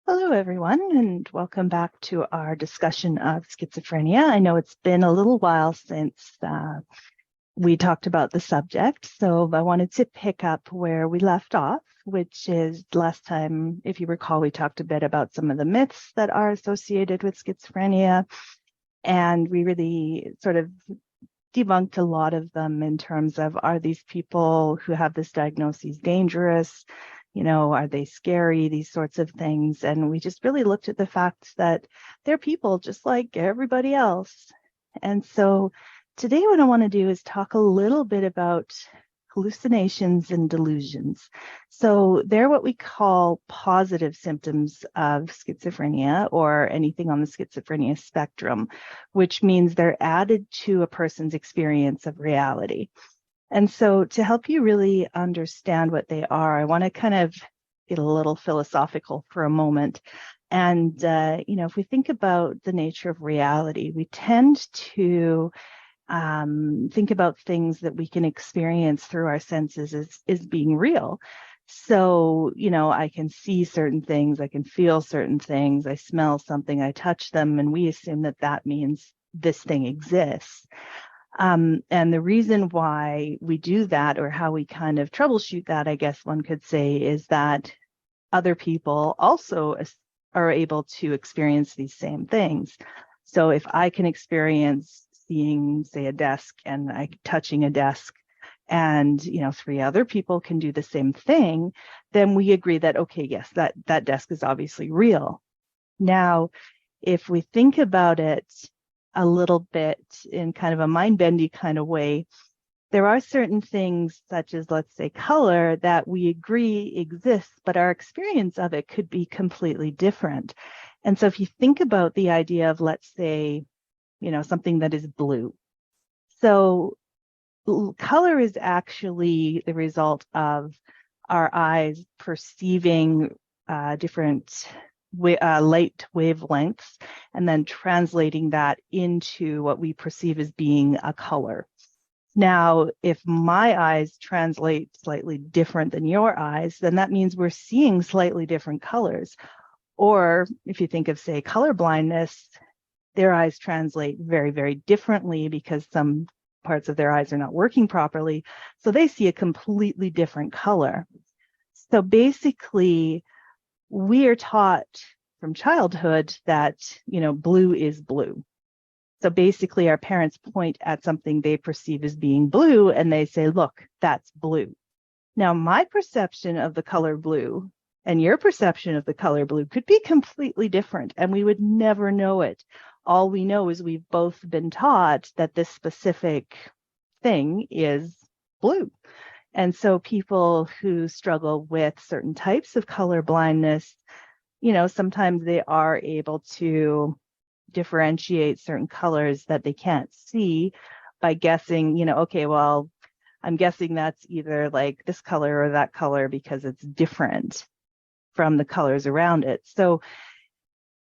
Hello, everyone, and welcome back to our discussion of schizophrenia. I know it's been a little while since we talked about the subject, so I wanted to pick up where we left off, which is last time, if you recall, we talked a bit about some of the myths that are associated with schizophrenia, and we really sort of debunked a lot of them in terms of, are these people who have this diagnosis dangerous? Are they scary? These sorts of things. And we just really looked at the fact that they're people just like everybody else. And so today what I want to do is talk a little bit about hallucinations and delusions. So they're what we call positive symptoms of schizophrenia or anything on the schizophrenia spectrum, which means they're added to a person's experience of reality. And so to help you really understand what they are, I want to kind of get a little philosophical for a moment. And, if we think about the nature of reality, we tend to think about things that we can experience through our senses as being real. So, I can see certain things, I can feel certain things, I smell something, I touch them, and we assume that that means this thing exists. And the reason why we do that, or how we kind of troubleshoot that, I guess one could say, is that other people also are able to experience these same things. So if I can experience seeing, say, a desk and touching a desk, and three other people can do the same thing, then we agree that, okay, yes, that desk is obviously real. Now, if we think about it a little bit in kind of a mind-bendy kind of way, there are certain things such as, let's say, color that we agree exists, but our experience of it could be completely different. And so if you think about the idea of, let's say, something that is blue. So color is actually the result of our eyes perceiving different light wavelengths and then translating that into what we perceive as being a color. Now, if my eyes translate slightly different than your eyes, then that means we're seeing slightly different colors. Or if you think of, say, color blindness, their eyes translate very, very differently because some parts of their eyes are not working properly. So they see a completely different color. So basically, we are taught from childhood that, blue is blue. So basically, our parents point at something they perceive as being blue and they say, look, that's blue. Now, my perception of the color blue and your perception of the color blue could be completely different, and we would never know it. All we know is we've both been taught that this specific thing is blue. And so people who struggle with certain types of color blindness, sometimes they are able to differentiate certain colors that they can't see by guessing, okay, well, I'm guessing that's either like this color or that color because it's different from the colors around it. So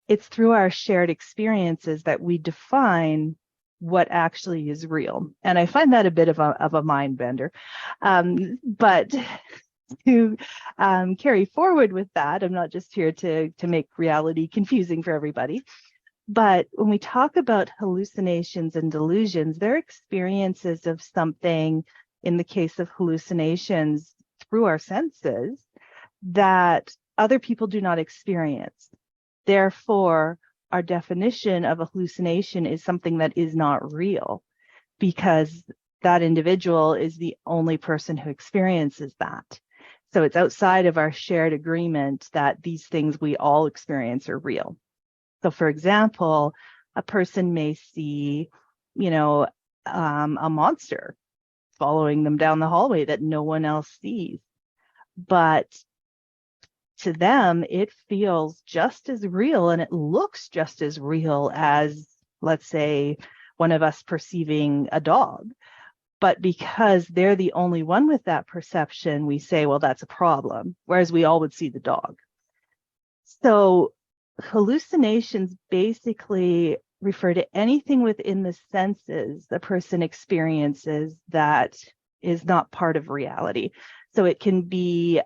it's through our shared experiences that we define what actually is real. And I find that a bit of a mind bender. But to carry forward with that, I'm not just here to make reality confusing for everybody. But when we talk about hallucinations and delusions, they're experiences of something, in the case of hallucinations, through our senses that other people do not experience. Therefore, our definition of a hallucination is something that is not real because that individual is the only person who experiences that. So it's outside of our shared agreement that these things we all experience are real. So, for example, a person may see, a monster following them down the hallway that no one else sees. But to them, it feels just as real and it looks just as real as, let's say, one of us perceiving a dog. But because they're the only one with that perception, we say, well, that's a problem, whereas we all would see the dog. So hallucinations basically refer to anything within the senses the person experiences that is not part of reality. So it can be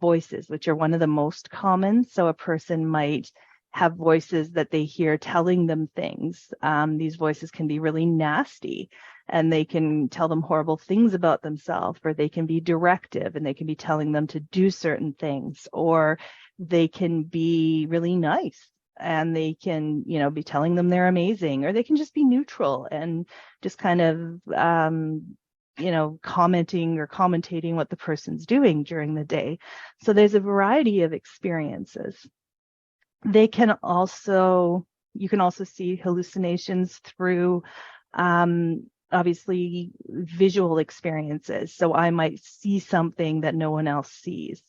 voices, which are one of the most common. So a person might have voices that they hear telling them things. These voices can be really nasty, and they can tell them horrible things about themselves, or they can be directive and they can be telling them to do certain things, or they can be really nice and they can, be telling them they're amazing, or they can just be neutral and just kind of, commenting or commentating what the person's doing during the day. So there's a variety of experiences. You can also see hallucinations through, obviously, visual experiences. So I might see something that no one else sees.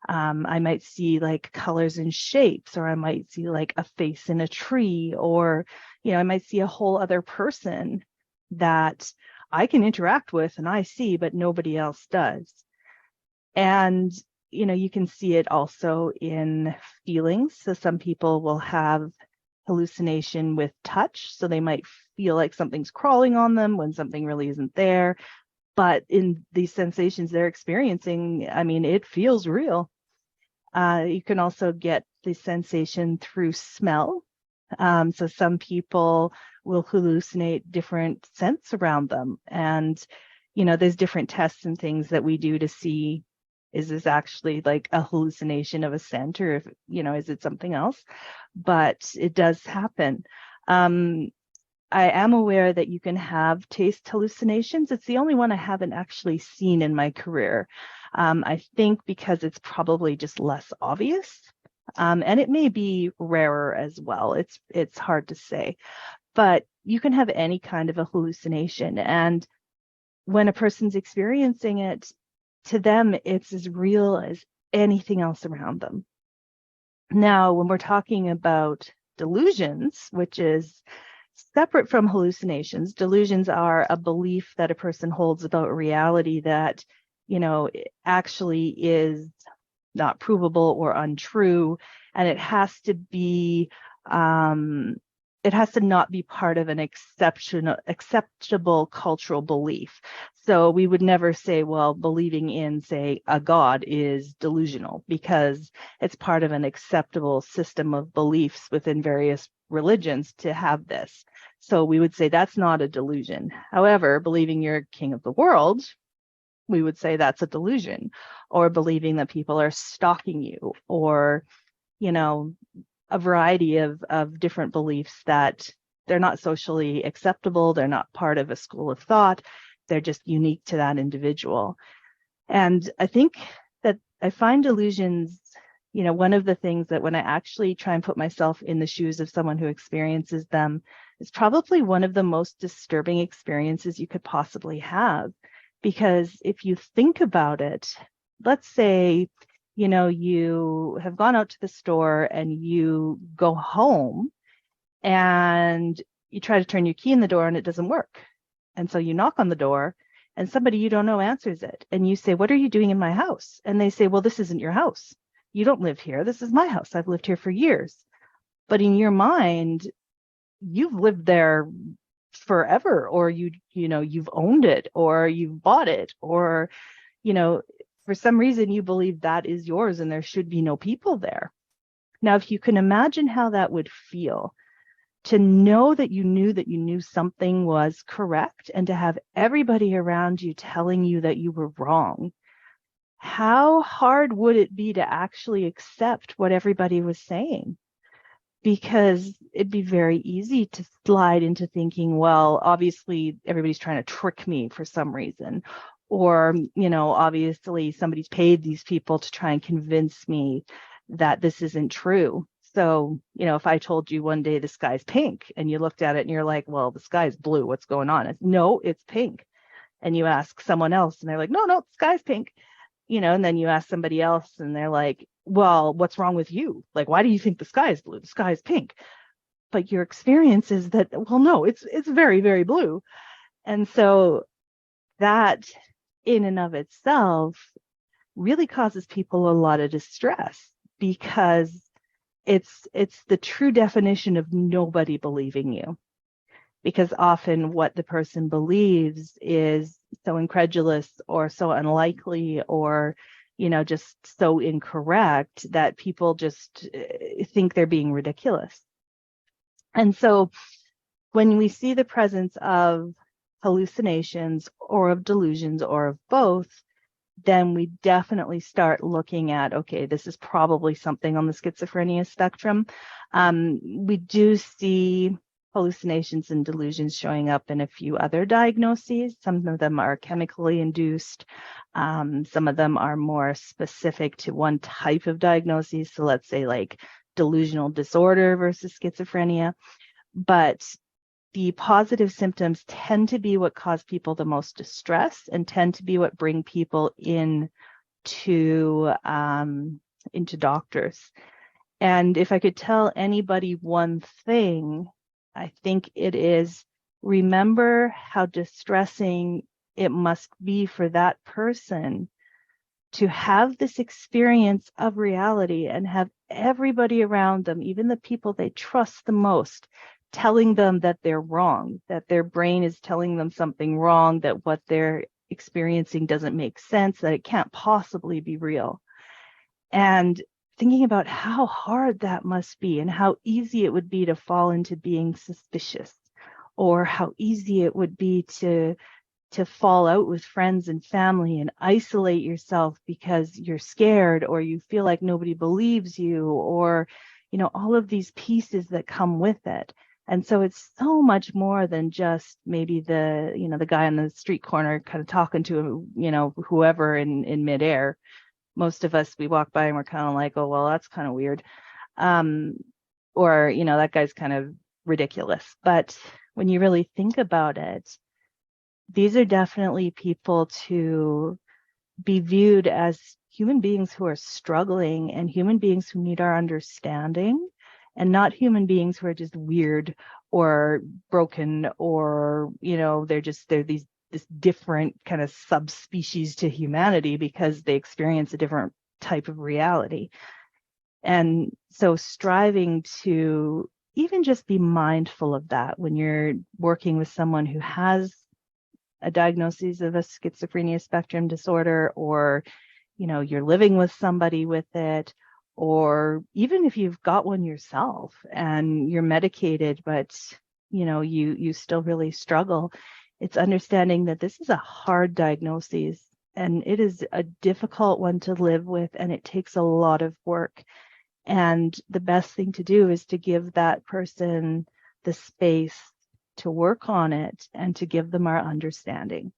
I might see like colors and shapes, or I might see like a face in a tree, or, I might see a whole other person that I can interact with and I see, but nobody else does. And, you can see it also in feelings. So some people will have hallucination with touch. So they might feel like something's crawling on them when something really isn't there. But in these sensations they're experiencing, it feels real. You can also get the sensation through smell. So some people will hallucinate different scents around them. And, there's different tests and things that we do to see, is this actually like a hallucination of a scent, or if, is it something else? But it does happen. I am aware that you can have taste hallucinations. It's the only one I haven't actually seen in my career. I think because it's probably just less obvious. And it may be rarer as well. It's hard to say. But you can have any kind of a hallucination. And when a person's experiencing it, to them, it's as real as anything else around them. Now, when we're talking about delusions, which is separate from hallucinations, delusions are a belief that a person holds about reality that, actually is not provable or untrue. And it has to be, it has to not be part of an acceptable cultural belief. So we would never say, well, believing in, say, a God is delusional, because it's part of an acceptable system of beliefs within various religions to have this. So we would say that's not a delusion. However, believing you're king of the world, we would say that's a delusion. Or believing that people are stalking you, or, a variety of different beliefs that they're not socially acceptable. They're not part of a school of thought. They're just unique to that individual. And I think that I find delusions, one of the things that when I actually try and put myself in the shoes of someone who experiences them, is probably one of the most disturbing experiences you could possibly have. Because if you think about it, let's say, you have gone out to the store and you go home and you try to turn your key in the door and it doesn't work. And so you knock on the door and somebody you don't know answers it. And you say, "What are you doing in my house?" And they say, "Well, this isn't your house. You don't live here. This is my house. I've lived here for years." But in your mind, you've lived there forever, or you've owned it, or you've bought it, or, for some reason you believe that is yours and there should be no people there. Now, if you can imagine how that would feel to know that you knew something was correct, and to have everybody around you telling you that you were wrong, how hard would it be to actually accept what everybody was saying? Because it'd be very easy to slide into thinking, well, obviously everybody's trying to trick me for some reason. Or, obviously somebody's paid these people to try and convince me that this isn't true. So, if I told you one day the sky's pink and you looked at it and you're like, well, the sky's blue, what's going on? No, it's pink. And you ask someone else and they're like, no, the sky's pink. And then you ask somebody else and they're like, well, what's wrong with you? Like, why do you think the sky is blue? The sky is pink. But your experience is that, well, no, it's very, very blue. And so that in and of itself really causes people a lot of distress, because it's the true definition of nobody believing you. Because often what the person believes is so incredulous or so unlikely, or, just so incorrect that people just think they're being ridiculous. And so when we see the presence of hallucinations or of delusions or of both, then we definitely start looking at, okay, this is probably something on the schizophrenia spectrum. We do see hallucinations and delusions showing up in a few other diagnoses. Some of them are chemically induced. Some of them are more specific to one type of diagnosis. So let's say like delusional disorder versus schizophrenia. But the positive symptoms tend to be what cause people the most distress and tend to be what bring people into doctors. And if I could tell anybody one thing, I think it is remember how distressing it must be for that person to have this experience of reality and have everybody around them, even the people they trust the most, telling them that they're wrong, that their brain is telling them something wrong, that what they're experiencing doesn't make sense, that it can't possibly be real. And thinking about how hard that must be and how easy it would be to fall into being suspicious, or how easy it would be to fall out with friends and family and isolate yourself because you're scared or you feel like nobody believes you, or, all of these pieces that come with it. And so it's so much more than just maybe the guy on the street corner kind of talking to, whoever in midair. Most of us, we walk by and we're kind of like, oh, well, that's kind of weird. Or, that guy's kind of ridiculous. But when you really think about it, these are definitely people to be viewed as human beings who are struggling and human beings who need our understanding, and not human beings who are just weird or broken, or, they're this different kind of subspecies to humanity because they experience a different type of reality. And so striving to even just be mindful of that when you're working with someone who has a diagnosis of a schizophrenia spectrum disorder, or, you're living with somebody with it, or even if you've got one yourself and you're medicated, but, you still really struggle. It's understanding that this is a hard diagnosis and it is a difficult one to live with, and it takes a lot of work. And the best thing to do is to give that person the space to work on it and to give them our understanding.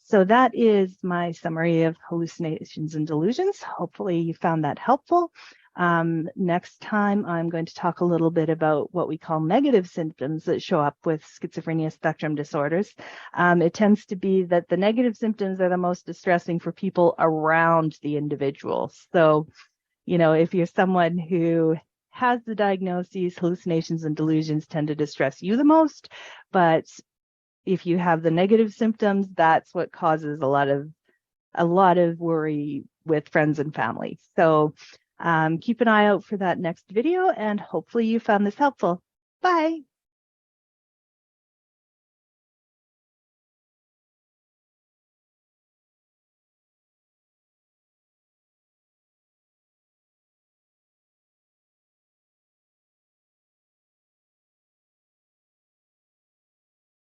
So that is my summary of hallucinations and delusions. Hopefully you found that helpful. Next time, I'm going to talk a little bit about what we call negative symptoms that show up with schizophrenia spectrum disorders. It tends to be that the negative symptoms are the most distressing for people around the individual. So, if you're someone who has the diagnoses, hallucinations and delusions tend to distress you the most. But if you have the negative symptoms, that's what causes a lot of worry with friends and family. So keep an eye out for that next video, and hopefully you found this helpful. Bye.